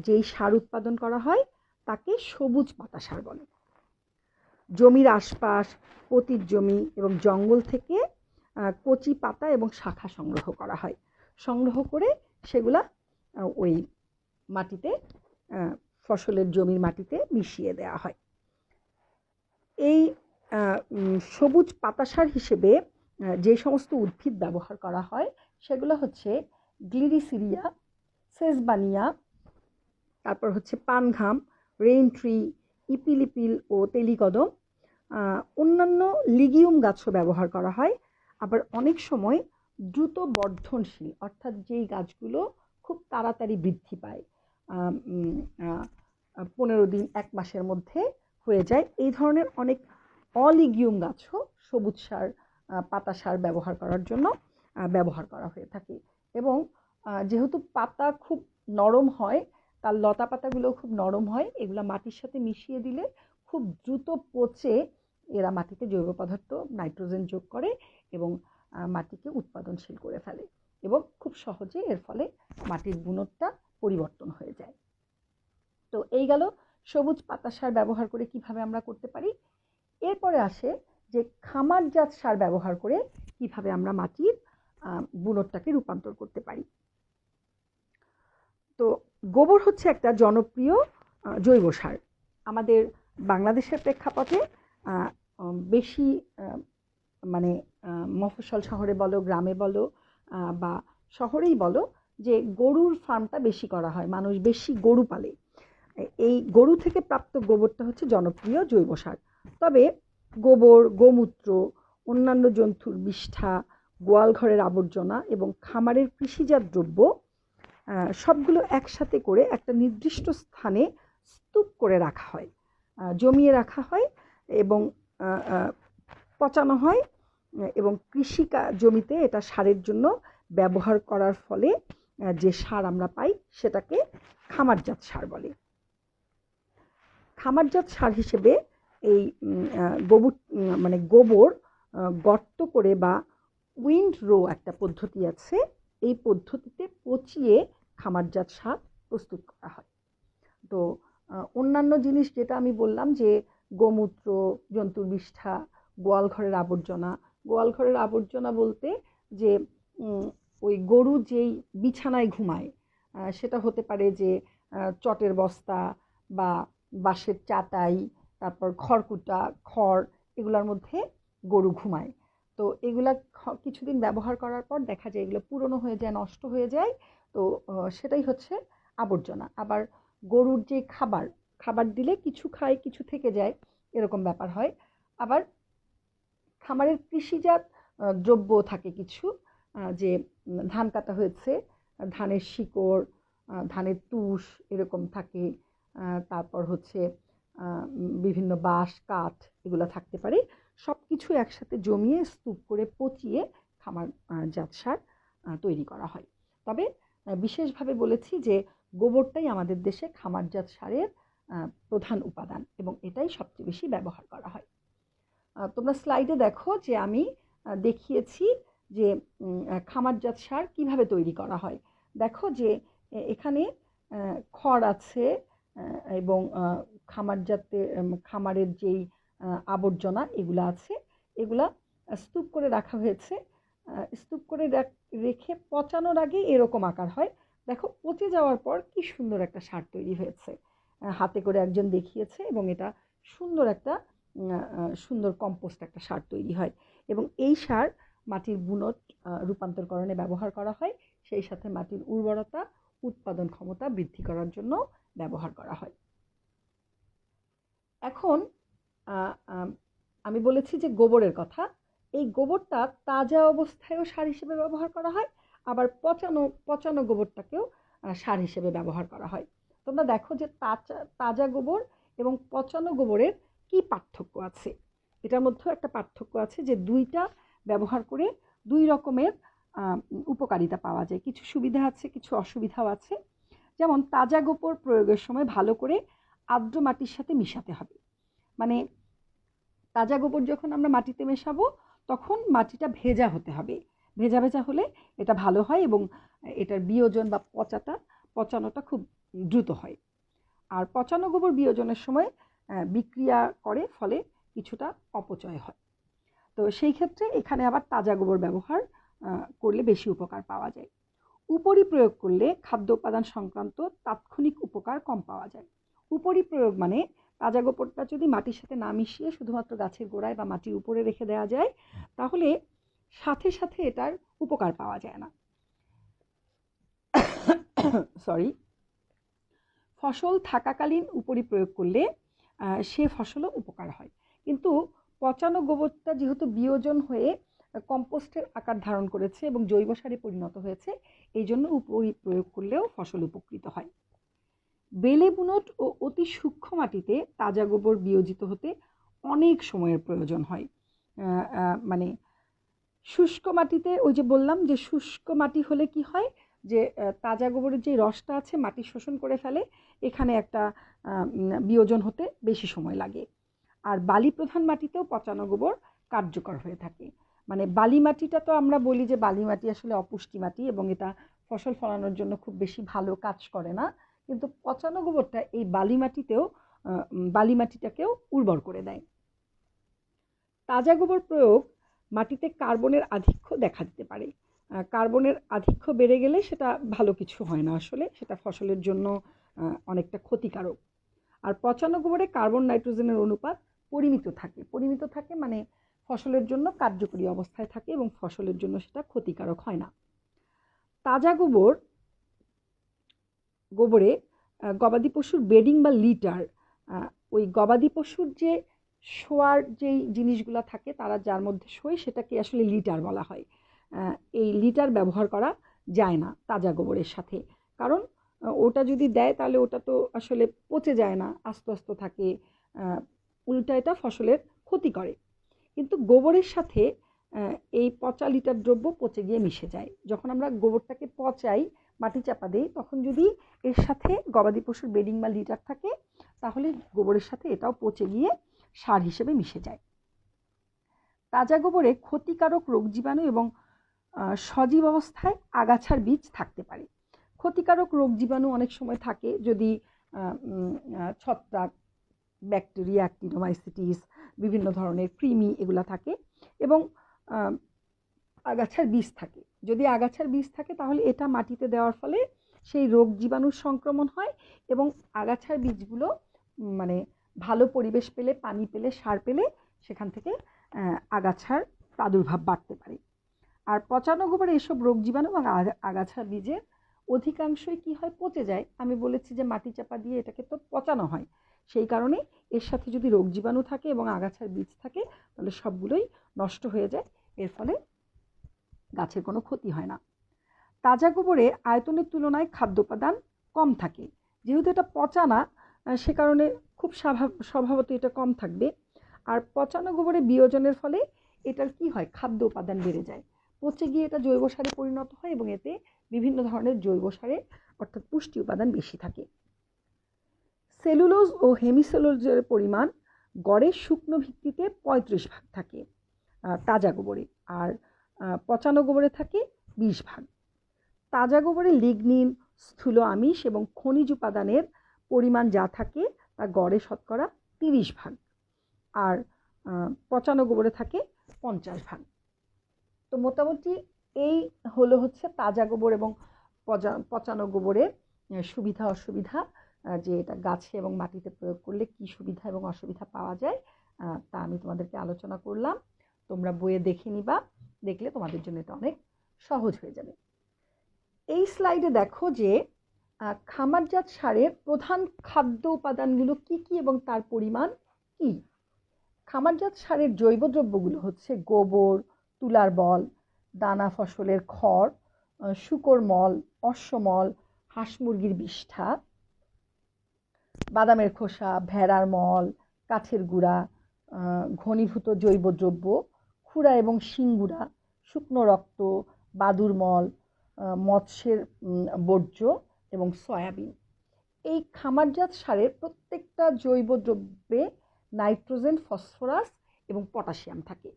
যেই সার উৎপাদন করা হয় তাকে সবুজ পাতা সার বলে। জমির আশপাশ, পতির জমি এবং জঙ্গল থেকে কচি পাতা এবং শাখা সংগ্রহ করা হয়, সংগ্রহ করে সেগুলা ওই মাটিতে ফসলের জমির মাটিতে মিশিয়ে দেওয়া হয়। এই সবুজ পাতা সার হিসেবে যে সমস্ত উদ্ভিদ ব্যবহার করা হয় সেগুলো হচ্ছে গ্লিরিসিরিয়া, সেসবানিয়া, তারপর হচ্ছে পানঘাম, রেইন ট্রি, ইপিলিপিল ও তেলিকদম। অন্যান্য লিগিউম গাছও ব্যবহার করা হয়। আবার অনেক সময় দ্রুত বর্ধনশীল অর্থাৎ যেই গাছগুলো খুব তাড়াতাড়ি বৃদ্ধি পায়, 15 দিন 1 মাসের মধ্যে হয়ে যায়, এই ধরনের অনেক অলিগিউম গাছও সবুজ সার পাতা সার ব্যবহার করার জন্য ব্যবহার করা হয়ে থাকে। এবং যেহেতু পাতা খুব নরম হয়, তার লতা পাতাগুলো খুব নরম হয়, এগুলো মাটির সাথে মিশিয়ে দিলে খুব দ্রুত পচে এরা মাটিতে জৈব পদার্থ নাইট্রোজেন যোগ করে এবং মাটিকে উৎপাদনশীল করে ফেলে এবং খুব সহজে এর ফলে মাটির গুণটা পরিবর্তন হয়ে যায়। তো এই গেল সবুজ পাতা সার ব্যবহার করে কিভাবে আমরা করতে পারি। এরপরে আসে যে খামারজাত সার ব্যবহার করে কিভাবে আমরা মাটির গুণটাকে রূপান্তর করতে পারি। তো গোবর হচ্ছে একটা জনপ্রিয় জৈব সার। আমাদের বাংলাদেশের প্রেক্ষাপটে বেশি মানে মফস্বল শহরে বলো, গ্রামে বলো বা শহরেই বলো, যে গরুর ফার্মটা বেশি করা হয়, মানুষ বেশি গরু পালে। এই গরু থেকে প্রাপ্ত গোবরটা হচ্ছে জনপ্রিয় জৈব সার। তবে গোবর, গোমূত্র, অন্যান্য জন্তুর বিষ্ঠা, গোয়াল ঘরের আবর্জনা এবং খামারের কৃষিজাত দ্রব্য সবগুলো একসাথে করে একটা নির্দিষ্ট স্থানে স্তূপ করে রাখা হয়, জমিয়ে রাখা হয় এবং পচানো হয় এবং কৃষি জমিতে এটা সারের জন্য ব্যবহার করার ফলে যে সার আমরা পাই সেটাকে খামারজাত সার বলে। খামারজাত সার হিসেবে এই গোবর গর্ত করে বা উইন্ড রো একটা পদ্ধতি আছে, এই পদ্ধতিতে পচিয়ে খামারজাত সার প্রস্তুত করা হয়। তো অন্যান্য জিনিস যেটা আমি বললাম যে গোমূত্র, জন্তুর বিষ্ঠা, গোয়ালঘরের আবর্জনা বলতে যে ওই গরু যেই বিছানায় ঘুমায় সেটা হতে পারে যে চটের বস্তা বা বাঁশের চাটাই, তারপর খড়কুটা, খড়, এগুলোর মধ্যে গরু ঘুমায়। তো এগুলা কিছুদিন ব্যবহার করার পর দেখা যায় এগুলো পুরনো হয়ে যায়, নষ্ট হয়ে যায়। তো সেটাই হচ্ছে আবর্জনা। আবার গরুর যে খাবার দিলে কিছু খায় কিছু থেকে যায়, এরকম ব্যাপার হয়। আবার খামারের কৃষিজাত দ্রব্য থাকে কিছু, যে ধান কাটা হয়েছে, ধানের শিকড়, ধানের তুষ এরকম থাকে, তারপর হচ্ছে বিভিন্ন বাঁশ, কাঠ এগুলো থাকতে পারে। সব কিছু একসাথে জমিয়ে স্তূপ করে পচিয়ে খামারজাত সার তৈরি করা হয়। তবে বিশেষভাবে বলেছি যে গোবরটাই আমাদের দেশে খামারজাত সারের প্রধান উপাদান এবং এটাই সবচেয়ে বেশি ব্যবহার করা হয়। তোমরা স্লাইডে দেখো যে আমি দেখিয়েছি যে খামারজাত সার কিভাবে তৈরি করা হয়। দেখো যে এখানে খড় আছে এবং খামারের যেই আবর্জনা এগুলো আছে, এগুলা স্তূপ করে রাখা হয়েছে। স্তূপ করে রেখে পচানোর আগে এরকম আকার হয়। দেখো পচে যাওয়ার পর কি সুন্দর একটা সার তৈরি হয়েছে, হাতে করে একজন দেখিয়েছে এবং এটা সুন্দর কম্পোস্ট একটা সার তৈরি হয়। এবং এই সার মাটির বুনট রূপান্তরকরণে ব্যবহার করা হয়, সেই সাথে মাটির উর্বরতা, উৎপাদন ক্ষমতা বৃদ্ধি করার জন্য ব্যবহার করা হয়। এখন আমি বলেছি যে গোবরের কথা, এই গোবরটা তাজা অবস্থায়ও সার হিসেবে ব্যবহার করা হয়, আবার পচানো গোবরটাকেও সার হিসেবে ব্যবহার করা হয়। তোমরা দেখো যে তাজা গোবর এবং পচানো গোবরের কি পার্থক্য আছে। এটার মধ্যেও একটা পার্থক্য আছে যে দুইটা ব্যবহার করে দুই রকমের উপকারিতা পাওয়া যায়, কিছু সুবিধা আছে, কিছু অসুবিধাও আছে। যেমন তাজা গোবর প্রয়োগের সময় ভালো করে আর্দ্র মাটির সাথে মিশাতে হবে। মানে তাজা গোবর যখন আমরা মাটিতে মেশাবো তখন মাটিটা ভেজা হতে হবে, ভেজা ভেজা হলে এটা ভালো হয় এবং এটার বিয়োজন বা পচানোটা খুব দ্রুত হয়। আর পচানো গোবর বিয়োজনের সময় বিক্রিয়া করে, ফলে কিছুটা অপচয় হয়। তো সেই ক্ষেত্রে এখানে আবার তাজা গোবর ব্যবহার করলে বেশি উপকার পাওয়া যায়। উপরি প্রয়োগ করলে খাদ্য উপাদান সংক্রান্ত তাৎক্ষণিক উপকার কম পাওয়া যায়। উপরি প্রয়োগ মানে তাজা গোবরটা যদি মাটির সাথে না মিশিয়ে শুধুমাত্র গাছের গোড়ায় বা মাটির উপরে রেখে দেওয়া যায় তাহলে সাথে সাথে এটার উপকার পাওয়া যায় না। ফসল থাকাকালীন উপরি প্রয়োগ করলে সে ফসলও উপকার হয়, কিন্তু পচানো গোবরটা যেহেতু বিয়োজন হয়ে কম্পোস্টের আকার ধারণ করেছে এবং জৈব সারে পরিণত হয়েছে, এই জন্য উপরি প্রয়োগ করলেও ফসল উপকৃত হয়। বেলে বুনট ও অতি সূক্ষ্ম মাটিতে তাজা গোবর বিয়োজিত হতে অনেক সময়ের প্রয়োজন হয়। মানে শুষ্ক মাটিতে, ওই যে বললাম যে শুষ্ক মাটি হলে কি হয় যে তাজা গোবরের যে রসটা আছে মাটি শোষণ করে ফেলে, এখানে একটা বিয়োজন হতে বেশি সময় লাগে। আর বালি প্রধান মাটিতেও পচানো গোবর কার্যকর হয়ে থাকে। মানে বালি মাটিটা তো আমরা বলি যে বালি মাটি আসলে অপুষ্টি মাটি এবং এটা ফসল ফলানোর জন্য খুব বেশি ভালো কাজ করে না, কিন্তু পচানো গোবরটা এই বালি মাটিটাকেও উর্বর করে দেয়। তাজা গোবর প্রয়োগ মাটিতে কার্বনের আধিক্য দেখা দিতে পারে। কার্বনের আধিক্য বেড়ে গেলে সেটা ভালো কিছু হয় না, আসলে সেটা ফসলের জন্য অনেকটা ক্ষতিকারক। আর পচানো গোবরে কার্বন নাইট্রোজেনের অনুপাত পরিমিত থাকে মানে ফসলের জন্য কার্যকরী অবস্থায় থাকে এবং ফসলের জন্য সেটা ক্ষতিকারক হয় না। তাজা গোবরে গবাদি পশুর বেডিং বা লিটার, ওই গবাদি পশুর যে শোয়ার যেই জিনিসগুলো থাকে তারা যার মধ্যে শোয় সেটাকে আসলে লিটার বলা হয়। এই লিটার ব্যবহার করা যায় না তাজা গোবরের সাথে, কারণ ওটা যদি দেয় তাহলে ওটা তো আসলে পচে যায় না, আস্তে আস্তে থাকে, উল্টা এটা ফসলের ক্ষতি করে। কিন্তু গোবরের সাথে এই পচা লিটার দ্রব্য পচে গিয়ে মিশে যায়। যখন আমরা গোবরটাকে পচাই, মাটি চাপা দিই, তখন যদি এর সাথে গবাদি পশুর বেডিং বা লিটার থাকে, তাহলে গোবরের সাথে এটাও পচে গিয়ে সার হিসেবে মিশে যায়। তাজা গোবরে ক্ষতিকারক রোগ জীবাণু এবং সজীব অবস্থায় আগাছার বীজ থাকতে পারে। ক্ষতিকারক রোগ জীবাণু অনেক সময় থাকে যদি ছত্রাক, ব্যাকটেরিয়া, অ্যাক্টিনোমাইসিটিস, বিভিন্ন ধরনের কৃমি এগুলা থাকে, এবং আগাছার বীজ থাকে। যদি আগাছার বীজ থাকে তাহলে এটা মাটিতে দেওয়ার ফলে সেই রোগ জীবাণুর সংক্রমণ হয় এবং আগাছার বীজগুলো মানে ভালো পরিবেশ পেলে, পানি পেলে, সার পেলে সেখান থেকে আগাছার প্রাদুর্ভাব বাড়তে পারে। আর পচানো গোবরে এসব রোগ জীবাণু এবং আগাছা বীজের অধিকাংশই কি হয়, পচে যায়। আমি বলেছি যে মাটি চাপা দিয়ে এটাকে তো পচানো হয়, সেই কারণে এর সাথে যদি রোগ জীবাণু থাকে এবং আগাছার বীজ থাকে তাহলে সবগুলোই নষ্ট হয়ে যায়, এর ফলে গাছের কোনো ক্ষতি হয় না। তাজা গোবরে আয়তনের তুলনায় খাদ্য উপাদান কম থাকে। যেহেতু এটা পচা না, সে কারণে খুব স্বভাবত এটা কম থাকবে। আর পচানো গোবরে বিয়োজনের ফলে এটার কি হয়, খাদ্য উপাদান বেড়ে যায়, পচে গিয়ে এটা জৈব সারে পরিণত হয় এবং এতে বিভিন্ন ধরনের জৈব সারে অর্থাৎ পুষ্টি উপাদান বেশি থাকে। সেলুলোজ ও হেমিসেলুলোজের পরিমাণ গড়ে শুকনো ভিত্তিতে 35 ভাগ থাকে তাজা গোবরে, আর পচানো গোবরে থাকে 20 ভাগ। তাজা গোবরে লিগনিন, স্থূল আমিষ এবং খনিজ উপাদানের পরিমাণ যা থাকে তা গড়ে শতকরা 30 ভাগ, আর পচানো গোবরে থাকে 50 ভাগ। তো মোটামুটি এই হচ্ছে তাজা গোবর এবং পচানো গোবরের সুবিধা অসুবিধা, যে এটা গাছে এবং মাটিতে প্রয়োগ করলে কি সুবিধা এবং অসুবিধা পাওয়া যায় তা আমি তোমাদেরকে আলোচনা করলাম। তোমরা বইয়ে দেখে নিবা, দেখলে তোমাদের জন্য এটা অনেক সহজ হয়ে যাবে। এই স্লাইডে দেখো যে খামারজাত সারের প্রধান খাদ্য উপাদানগুলো কি কি এবং তার পরিমাণ কি। খামারজাত সারের জৈব দ্রব্যগুলো হচ্ছে গোবর, তুলার বল, দানা ফসলের খড়, শূকর মল, অশ্বমল, হাঁস মুরগির বিষ্ঠা, বাদামের খোসা, ভেড়ার মল, কাঠের গুঁড়া, ঘনীভূত জৈব দ্রব্য, খুরা এবং শিংগুড়া, শুকনো রক্ত, বাদুর মল, মৎস্যের বর্জ্য এবং সয়াবিন। এই খামারজাত সারের প্রত্যেকটা জৈব দ্রব্যে নাইট্রোজেন, ফসফরাস এবং পটাশিয়াম থাকে,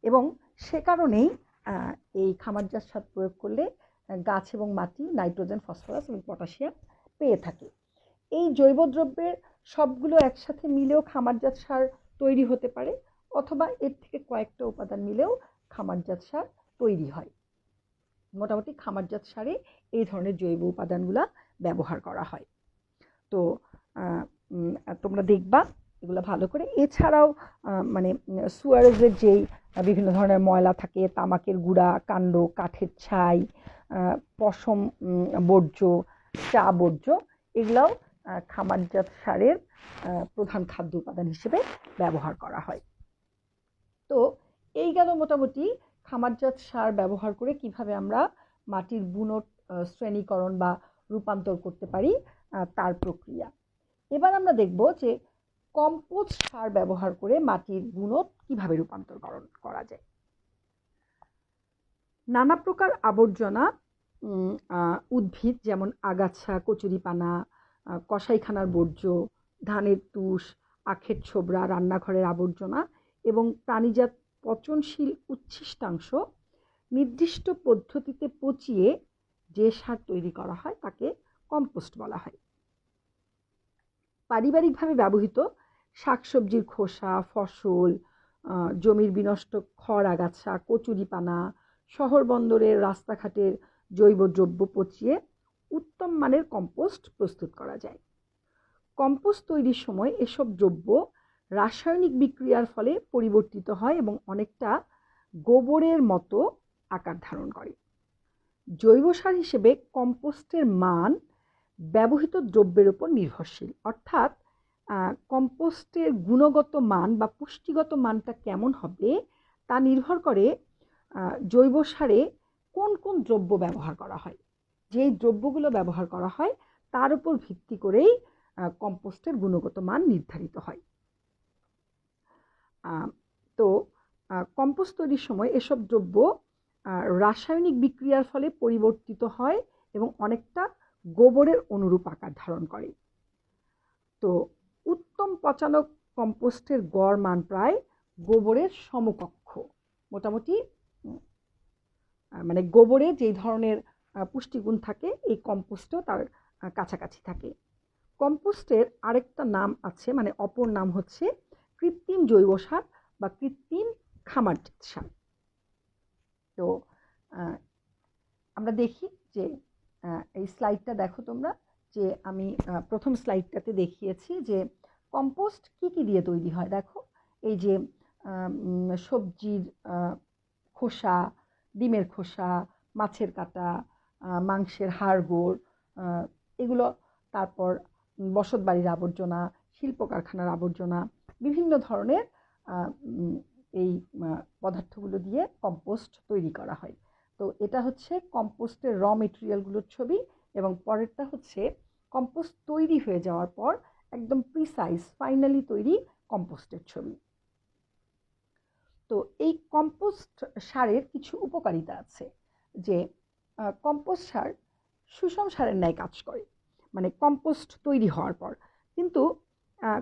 এবং সে কারণেই এই খামারজাত সার প্রয়োগ করলে গাছ এবং মাটি নাইট্রোজেন, ফসফরাস এবং পটাশিয়াম পেয়ে থাকে। এই জৈব দ্রব্যের সবগুলো একসাথে মিলেও খামারজাত সার তৈরি হতে পারে, অথবা এর থেকে কয়েকটা উপাদান মিলেও খামারজাত সার তৈরি হয়। মোটামুটি খামারজাত সারে এই ধরনের জৈব উপাদানগুলা ব্যবহার করা হয়। তো তোমরা দেখবা এগুলো ভালো করে। এছাড়াও মানে সুয়ারেজের যেই বিভিন্ন ধরনের ময়লা থাকে, তামাকের গুঁড়া, কাণ্ড, কাঠের ছাই, পশম বর্জ্য, চা বর্জ্য, এগুলাও খামারজাত সারের প্রধান খাদ্য উপাদান হিসেবে ব্যবহার করা হয়। তো এই গেল মোটামুটি খামারজাত সার ব্যবহার করে কিভাবে আমরা মাটির বুনট শ্রেণীকরণ বা রূপান্তর করতে পারি তার প্রক্রিয়া। এবার আমরা দেখব যে কম্পোস্ট সার ব্যবহার করে মাটির বুনট কিভাবে রূপান্তরকরণ করা যায়। নানা প্রকার আবর্জনা উদ্ভিদ যেমন আগাছা, কচুরিপানা, কসাইখানার বর্জ্য, ধানের তুষ, আখের ছোবড়া, রান্নাঘরের আবর্জনা এবং প্রাণীজাত পচনশীল উচ্ছিষ্টাংশ নির্দিষ্ট পদ্ধতিতে পচিয়ে যে সার তৈরি করা হয় তাকে কম্পোস্ট বলা হয়। পারিবারিকভাবে ব্যবহৃত শাকসবজির খোসা, ফসল, জমির বিনষ্ট খড় আগাছা, কচুরিপানা, শহর বন্দরের রাস্তাঘাটের জৈব দ্রব্য পচিয়ে উত্তম মানের কম্পোস্ট প্রস্তুত করা যায়। কম্পোস্ট তৈরির সময় এসব দ্রব্য রাসায়নিক বিক্রিয়ার ফলে পরিবর্তিত হয় এবং অনেকটা গোবরের মতো আকার ধারণ করে। জৈব সার হিসেবে কম্পোস্টের মান ব্যবহৃত দ্রব্যের উপর নির্ভরশীল, অর্থাৎ কম্পোস্টের গুণগত মান বা পুষ্টিগত মানটা কেমন হবে তা নির্ভর করে জৈব সারে কোন কোন দ্রব্য ব্যবহার করা হয়। যেই দ্রব্যগুলো ব্যবহার করা হয় তার উপর ভিত্তি করেই কম্পোস্টের গুণগত মান নির্ধারিত হয়। তো কম্পোস্ট তৈরির সময় এসব দ্রব্য রাসায়নিক বিক্রিয়ার ফলে পরিবর্তিত হয় এবং অনেকটা গোবরের অনুরূপ আকার ধারণ করে। তো উত্তম পচানো কম্পোস্টের গড় মান প্রায় গোবরের সমকক্ষ। মোটামুটি মানে গোবরে যেই ধরনের পুষ্টিগুণ থাকে এই কম্পোস্টও তার কাছাকাছি থাকে। কম্পোস্টের আরেকটা নাম আছে, মানে অপর নাম হচ্ছে কৃত্রিম জৈব সার বা কৃত্রিম খামারজাত সার। তো আমরা দেখি যে এই স্লাইডটা দেখো তোমরা, যে আমি প্রথম স্লাইডটাতে দেখিয়েছি যে কম্পোস্ট কি কি দিয়ে তৈরি হয়। দেখো এই যে সবজির খোসা, ডিমের খোসা, মাছের কাঁটা, মাংসের হাড়গোড়, এগুলো, তারপর বসতবাড়ির আবর্জনা, শিল্প কারখানার আবর্জনা, বিভিন্ন ধরনের এই পদার্থগুলো দিয়ে কম্পোস্ট তৈরি করা হয়। তো এটা হচ্ছে কম্পোস্টের র মেটেরিয়ালগুলোর ছবি, এবং পরেরটা হচ্ছে কম্পোস্ট তৈরি হয়ে যাওয়ার পর একদম প্রিসাইজ ফাইনালি তৈরি কম্পোস্টের ছবি। তো এই কম্পোস্ট সারের কিছু উপকারিতা আছে, যে কম্পোস্ট সার সুষম সারের ন্যায় কাজ করে, মানে কম্পোস্ট তৈরি হওয়ার পর। কিন্তু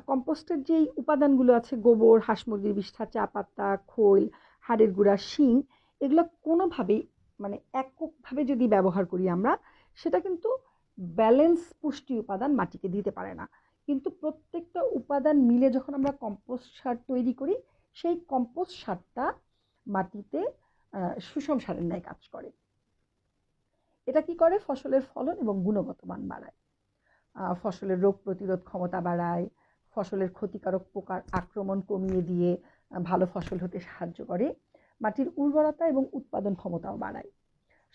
কম্পোস্টের যেই উপাদানগুলো আছে, গোবর, হাঁস মুরগির বিষ্ঠা, চা পাতা, খৈল, হাড়ের গুঁড়া, শিং, এগুলো কোনোভাবেই মানে এককভাবে যদি ব্যবহার করি আমরা, সেটা কিন্তু ব্যালেন্স পুষ্টি উপাদান মাটিকে দিতে পারে না। কিন্তু প্রত্যেকটা উপাদান মিলে যখন আমরা কম্পোস্ট সার তৈরি করি, সেই কম্পোস্ট সারটা মাটিতে সুষম সারের ন্যায় কাজ করে। এটা কি করে? ফসলের ফলন এবং গুণগত মান বাড়ায়, ফসলের রোগ প্রতিরোধ ক্ষমতা বাড়ায়, ফসলের ক্ষতিকারক পোকার আক্রমণ কমিয়ে দিয়ে ভালো ফসল হতে সাহায্য করে, মাটির উর্বরতা এবং উৎপাদন ক্ষমতাও বাড়ায়।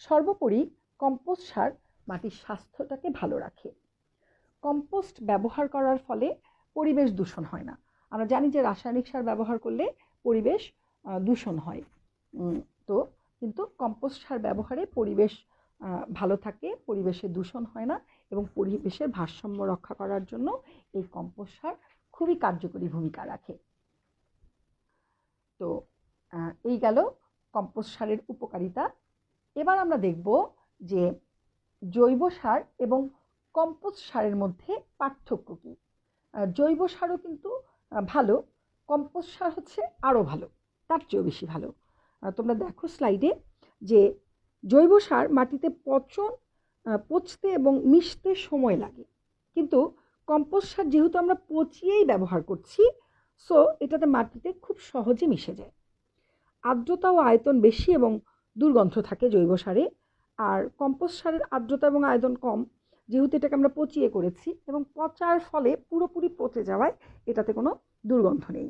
সর্বোপরি কম্পোস্ট সার মাটির স্বাস্থ্যটাকে ভালো রাখে। কম্পোস্ট ব্যবহার করার ফলে পরিবেশ দূষণ হয় না। আমরা জানি যে রাসায়নিক সার ব্যবহার করলে পরিবেশ দূষণ হয়, তো কিন্তু কম্পোস্ট সার ব্যবহারে পরিবেশ ভালো থাকে, পরিবেশে দূষণ হয় না, এবং পরিবেশের ভারসাম্য রক্ষা করার জন্য এই কম্পোস্ট সার খুবই কার্যকরী ভূমিকা রাখে। তো এই গেল কম্পোস্ট সারের উপকারিতা। এবার আমরা দেখব যে জৈব সার এবং কম্পোস্ট সারের মধ্যে পার্থক্য কী। জৈব সারও কিন্তু ভালো, কম্পোস্ট সার হচ্ছে আরও ভালো, তার চেয়েও বেশি ভালো। তোমরা দেখো স্লাইডে যে জৈব সার মাটিতে পচতে এবং মিশতে সময় লাগে, কিন্তু কম্পোস্ট সার যেহেতু আমরা পচিয়েই ব্যবহার করছি, সো এটাতে মাটিতে খুব সহজে মিশে যায়। আর্দ্রতা ও আয়তন বেশি এবং দুর্গন্ধ থাকে জৈব সারে, আর কম্পোস্ট সারের আর্দ্রতা এবং আয়তন কম, যেহেতু এটাকে আমরা পচিয়ে করেছি, এবং পচার ফলে পুরোপুরি পচে যাওয়ায় এটাতে কোনো দুর্গন্ধ নেই।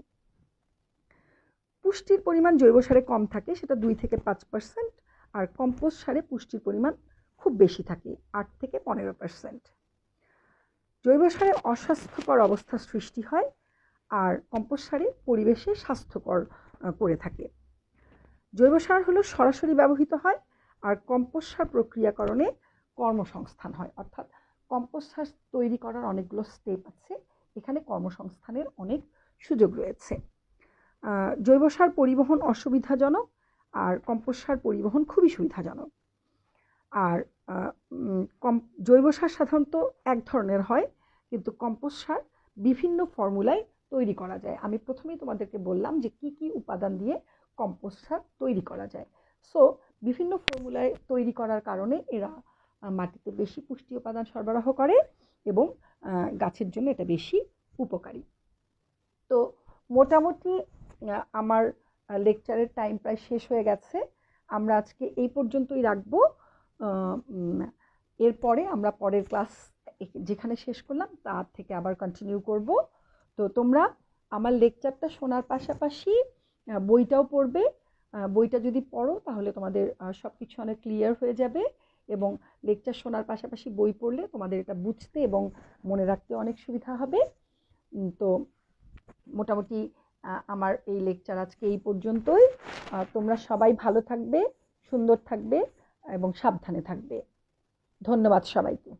পুষ্টির পরিমাণ জৈব সারে কম থাকে, সেটা 2 থেকে 5%, আর কম্পোস্ট সারে পুষ্টির পরিমাণ খুব বেশি থাকে, 8 থেকে 15%। জৈব সারে অস্বাস্থ্যকর অবস্থার সৃষ্টি হয়, আর কম্পোস্ট সারে পরিবেশে স্বাস্থ্যকর করে থাকে। জৈব সার হলো সরাসরি ব্যবহৃত হয়, আর কম্পোস্ট সার প্রক্রিয়াকরণে কর্মসংস্থান হয়, অর্থাৎ কম্পোস্ট সার তৈরি করার অনেকগুলো স্টেপ আছে, এখানে কর্মসংস্থানের অনেক সুযোগ রয়েছে। জৈব সার পরিবহন অসুবিধাজনক, আর কম্পোস্ট সার পরিবহন খুবই সুবিধাজনক। আর জৈব সার সাধারণত এক ধরনের হয়, কিন্তু কম্পোস্ট সার বিভিন্ন ফর্মুলায় তৈরি করা যায়। আমি প্রথমেই তোমাদেরকে বললাম যে কি কি উপাদান দিয়ে কম্পোস্ট সার তৈরি করা যায়। সো বিভিন্ন ফর্মুলায় তৈরি করার কারণে এরা মাটিতে বেশি পুষ্টি উপাদান সরবরাহ করে, এবং গাছের জন্য এটা বেশি উপকারী। তো মোটামুটি আমার লেকচারের টাইম প্রায় শেষ হয়ে গেছে। আমরা আজকে এই পর্যন্তই রাখবো। এরপরে আমরা পরের ক্লাস যেখানে শেষ করলাম তার থেকে আবার কন্টিনিউ করব। তো তোমরা আমার লেকচারটা শোনার পাশাপাশি বইটাও পড়বে। বইটা যদি পড়ো তাহলে তোমাদের সব কিছু অনেক ক্লিয়ার হয়ে যাবে, এবং লেকচার শোনার পাশাপাশি বই পড়লে তোমাদের এটা বুঝতে এবং মনে রাখতে অনেক সুবিধা হবে। তো মোটামুটি আমার এই লেকচার আজকে এই পর্যন্তই। তোমরা সবাই ভালো থাকবে, সুন্দর থাকবে এবং সাবধানে থাকবে। ধন্যবাদ সবাইকে।